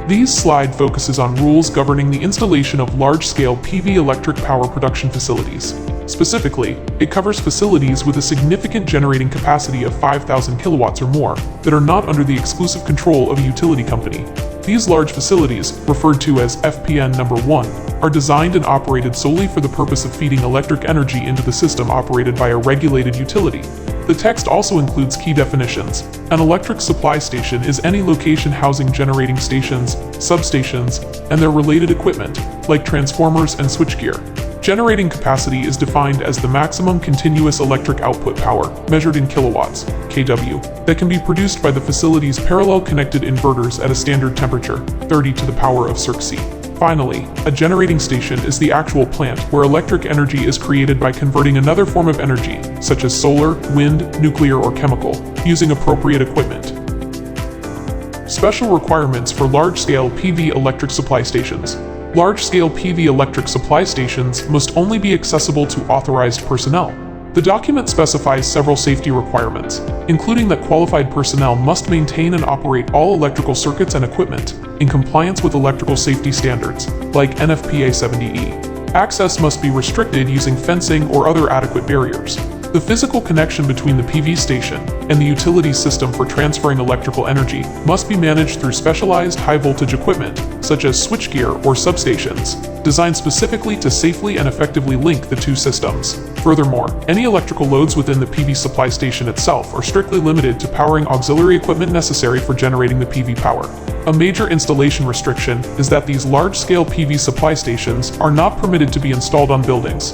This slide focuses on rules governing the installation of large-scale PV electric power production facilities. Specifically, it covers facilities with a significant generating capacity of 5,000 kilowatts or more that are not under the exclusive control of a utility company. These large facilities, referred to as FPN number 1, are designed and operated solely for the purpose of feeding electric energy into the system operated by a regulated utility. The text also includes key definitions. An electric supply station is any location housing generating stations, substations, and their related equipment, like transformers and switchgear. Generating capacity is defined as the maximum continuous electric output power, measured in kilowatts, kW, that can be produced by the facility's parallel connected inverters at a standard temperature, 30 to the power of Circ C. Finally, a generating station is the actual plant where electric energy is created by converting another form of energy, such as solar, wind, nuclear, or chemical, using appropriate equipment. Special requirements for large-scale PV electric supply stations. Large-scale PV electric supply stations must only be accessible to authorized personnel. The document specifies several safety requirements, including that qualified personnel must maintain and operate all electrical circuits and equipment in compliance with electrical safety standards, like NFPA 70E. Access must be restricted using fencing or other adequate barriers. The physical connection between the PV station and the utility system for transferring electrical energy must be managed through specialized high-voltage equipment, such as switchgear or substations, designed specifically to safely and effectively link the two systems. Furthermore, any electrical loads within the PV supply station itself are strictly limited to powering auxiliary equipment necessary for generating the PV power. A major installation restriction is that these large-scale PV supply stations are not permitted to be installed on buildings.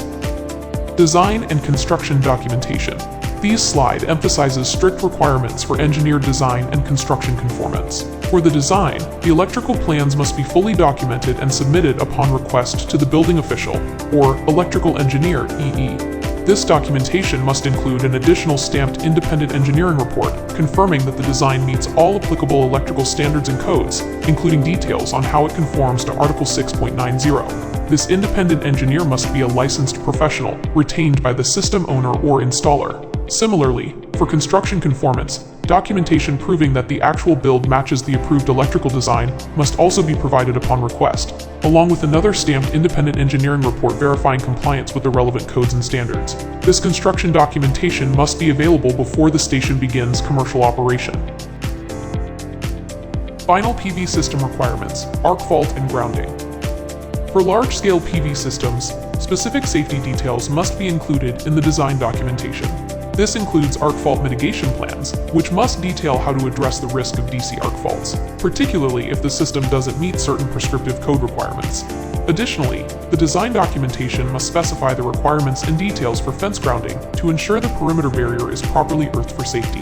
Design and construction documentation. This slide emphasizes strict requirements for engineered design and construction conformance. For the design, the electrical plans must be fully documented and submitted upon request to the building official, or electrical engineer, EE. This documentation must include an additional stamped independent engineering report confirming that the design meets all applicable electrical standards and codes, including details on how it conforms to Article 6.90. This independent engineer must be a licensed professional, retained by the system owner or installer. Similarly, for construction conformance, documentation proving that the actual build matches the approved electrical design must also be provided upon request, along with another stamped independent engineering report verifying compliance with the relevant codes and standards. This construction documentation must be available before the station begins commercial operation. Final PV system requirements: arc fault and grounding. For large-scale PV systems, specific safety details must be included in the design documentation. This includes arc fault mitigation plans, which must detail how to address the risk of DC arc faults, particularly if the system doesn't meet certain prescriptive code requirements. Additionally, the design documentation must specify the requirements and details for fence grounding to ensure the perimeter barrier is properly earthed for safety.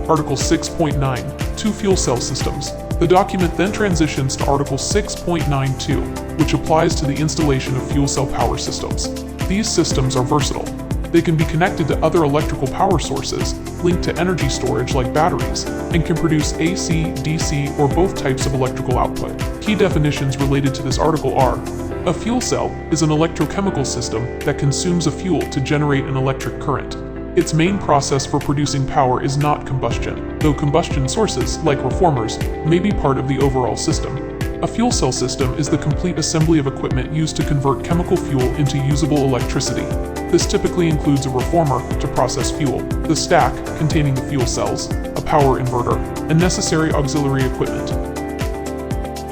Article 6.9, 2 fuel cell systems. The document then transitions to Article 6.92, which applies to the installation of fuel cell power systems. These systems are versatile. They can be connected to other electrical power sources, linked to energy storage like batteries, and can produce AC, DC, or both types of electrical output. Key definitions related to this article are: a fuel cell is an electrochemical system that consumes a fuel to generate an electric current. Its main process for producing power is not combustion, though combustion sources, like reformers, may be part of the overall system. A fuel cell system is the complete assembly of equipment used to convert chemical fuel into usable electricity. This typically includes a reformer to process fuel, the stack containing the fuel cells, a power inverter, and necessary auxiliary equipment.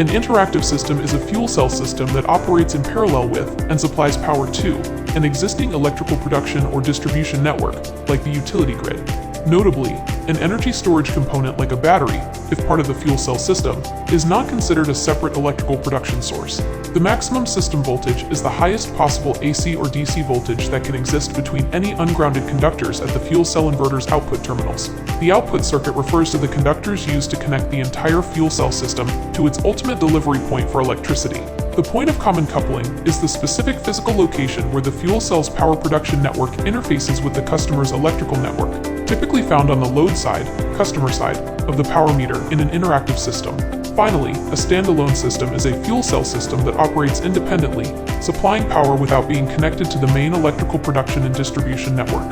An interactive system is a fuel cell system that operates in parallel with and supplies power to an existing electrical production or distribution network, like the utility grid. Notably, an energy storage component like a battery, if part of the fuel cell system, is not considered a separate electrical production source. The maximum system voltage is the highest possible AC or DC voltage that can exist between any ungrounded conductors at the fuel cell inverter's output terminals. The output circuit refers to the conductors used to connect the entire fuel cell system to its ultimate delivery point for electricity. The point of common coupling is the specific physical location where the fuel cell's power production network interfaces with the customer's electrical network, typically found on the load side, customer side, of the power meter in an interactive system. Finally, a standalone system is a fuel cell system that operates independently, supplying power without being connected to the main electrical production and distribution network.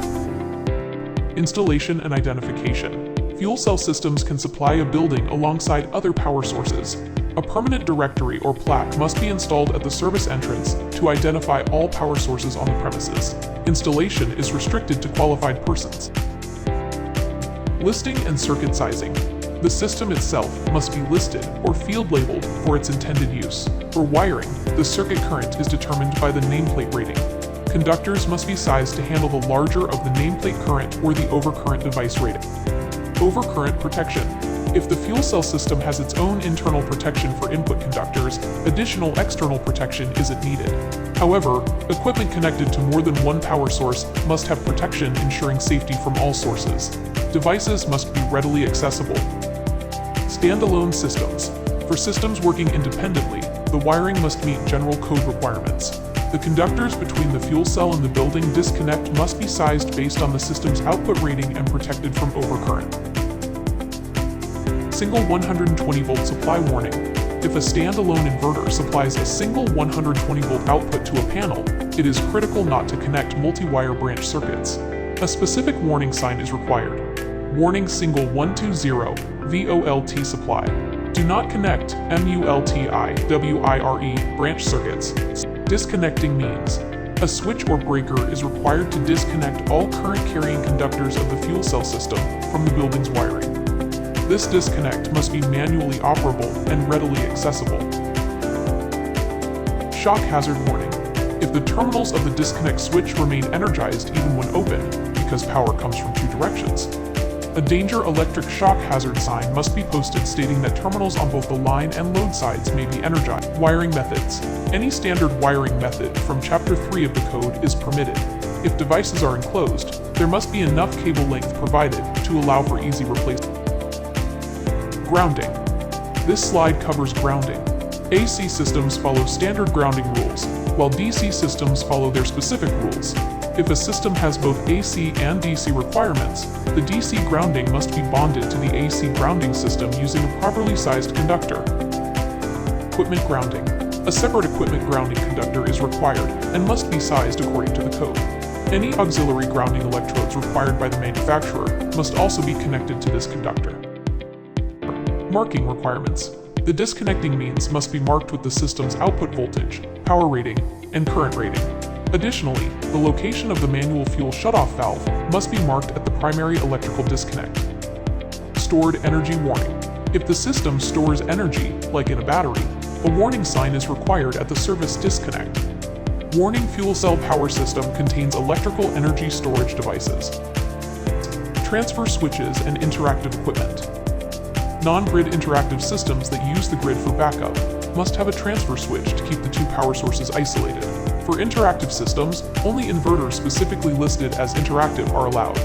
Installation and identification. Fuel cell systems can supply a building alongside other power sources. A permanent directory or plaque must be installed at the service entrance to identify all power sources on the premises. Installation is restricted to qualified persons. Listing and circuit sizing. The system itself must be listed or field labeled for its intended use. For wiring, the circuit current is determined by the nameplate rating. Conductors must be sized to handle the larger of the nameplate current or the overcurrent device rating. Overcurrent protection. If the fuel cell system has its own internal protection for input conductors, additional external protection isn't needed. However, equipment connected to more than one power source must have protection ensuring safety from all sources. Devices must be readily accessible. Standalone systems. For systems working independently, the wiring must meet general code requirements. The conductors between the fuel cell and the building disconnect must be sized based on the system's output rating and protected from overcurrent. Single 120-volt supply warning. If a standalone inverter supplies a single 120-volt output to a panel, it is critical not to connect multi-wire branch circuits. A specific warning sign is required. Warning single 120 VOLT supply. Do not connect MULTI-WIRE branch circuits. Disconnecting means a switch or breaker is required to disconnect all current carrying conductors of the fuel cell system from the building's wiring. This disconnect must be manually operable and readily accessible. Shock hazard warning. If the terminals of the disconnect switch remain energized even when open, because power comes from two directions, a danger electric shock hazard sign must be posted stating that terminals on both the line and load sides may be energized. Wiring methods. Any standard wiring method from Chapter 3 of the code is permitted. If devices are enclosed, there must be enough cable length provided to allow for easy replacement. Grounding. This slide covers grounding. AC systems follow standard grounding rules, while DC systems follow their specific rules. If a system has both AC and DC requirements, the DC grounding must be bonded to the AC grounding system using a properly sized conductor. Equipment grounding. A separate equipment grounding conductor is required and must be sized according to the code. Any auxiliary grounding electrodes required by the manufacturer must also be connected to this conductor. Marking requirements. The disconnecting means must be marked with the system's output voltage, power rating, and current rating. Additionally, the location of the manual fuel shutoff valve must be marked at the primary electrical disconnect. Stored energy warning. If the system stores energy, like in a battery, a warning sign is required at the service disconnect. Warning fuel cell power system contains electrical energy storage devices. Transfer switches and interactive equipment. Non-grid interactive systems that use the grid for backup must have a transfer switch to keep the two power sources isolated. For interactive systems, only inverters specifically listed as interactive are allowed.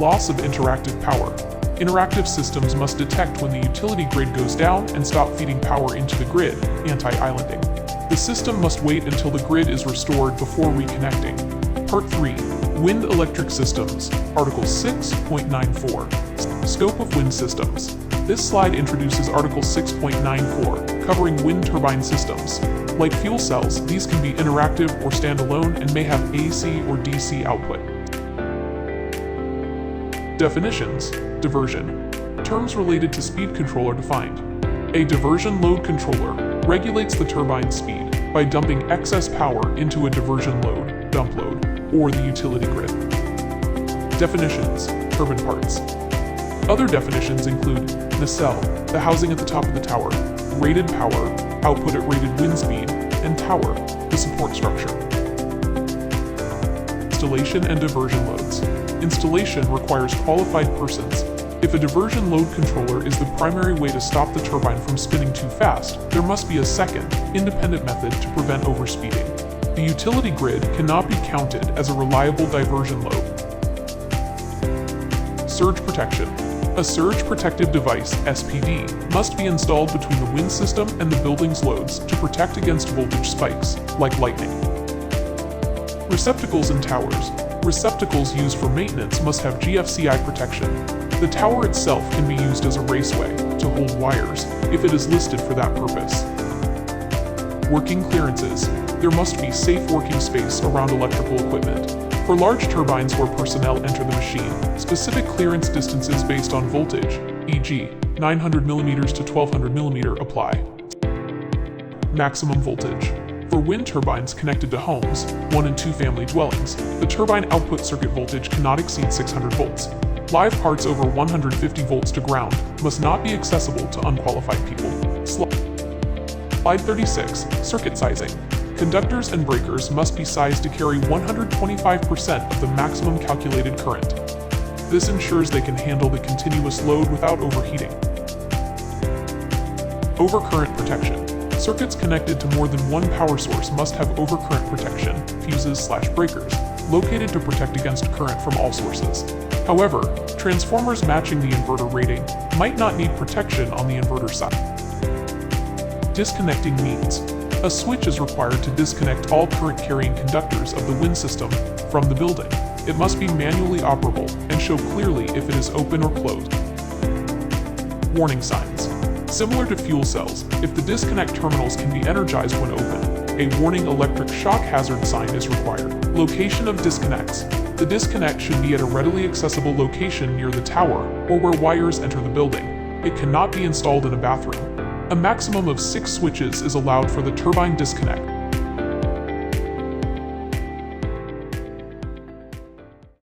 Loss of interactive power. Interactive systems must detect when the utility grid goes down and stop feeding power into the grid, anti-islanding. The system must wait until the grid is restored before reconnecting. Part 3. Wind electric systems. Article 6.94. Scope of wind systems. This slide introduces Article 6.94, covering wind turbine systems. Like fuel cells, these can be interactive or standalone and may have AC or DC output. Definitions. Diversion. Terms related to speed control are defined. A diversion load controller regulates the turbine's speed by dumping excess power into a diversion load, dump load, or the utility grid. Definitions. Turbine parts. Other definitions include nacelle, the housing at the top of the tower, rated power, output at rated wind speed, and tower, the support structure. Installation and diversion loads. Installation requires qualified persons. If a diversion load controller is the primary way to stop the turbine from spinning too fast, there must be a second, independent method to prevent overspeeding. The utility grid cannot be counted as a reliable diversion load. Surge protection. A surge protective device, SPD, must be installed between the wind system and the building's loads to protect against voltage spikes, like lightning. Receptacles and towers. Receptacles used for maintenance must have GFCI protection. The tower itself can be used as a raceway to hold wires if it is listed for that purpose. Working clearances. There must be safe working space around electrical equipment. For large turbines where personnel enter the machine, specific clearance distances based on voltage, e.g., 900mm to 1200mm apply. Maximum voltage. For wind turbines connected to homes, 1 and 2 family dwellings, the turbine output circuit voltage cannot exceed 600 volts. Live parts over 150 volts to ground must not be accessible to unqualified people. Slide 36, circuit sizing. Conductors and breakers must be sized to carry 125% of the maximum calculated current. This ensures they can handle the continuous load without overheating. Overcurrent protection. Circuits connected to more than one power source must have overcurrent protection, fuses/breakers, located to protect against current from all sources. However, transformers matching the inverter rating might not need protection on the inverter side. Disconnecting means a switch is required to disconnect all current-carrying conductors of the wind system from the building. It must be manually operable and show clearly if it is open or closed. Warning signs. Similar to fuel cells, if the disconnect terminals can be energized when open, a warning electric shock hazard sign is required. Location of disconnects. The disconnect should be at a readily accessible location near the tower or where wires enter the building. It cannot be installed in a bathroom. A maximum of 6 switches is allowed for the turbine disconnect.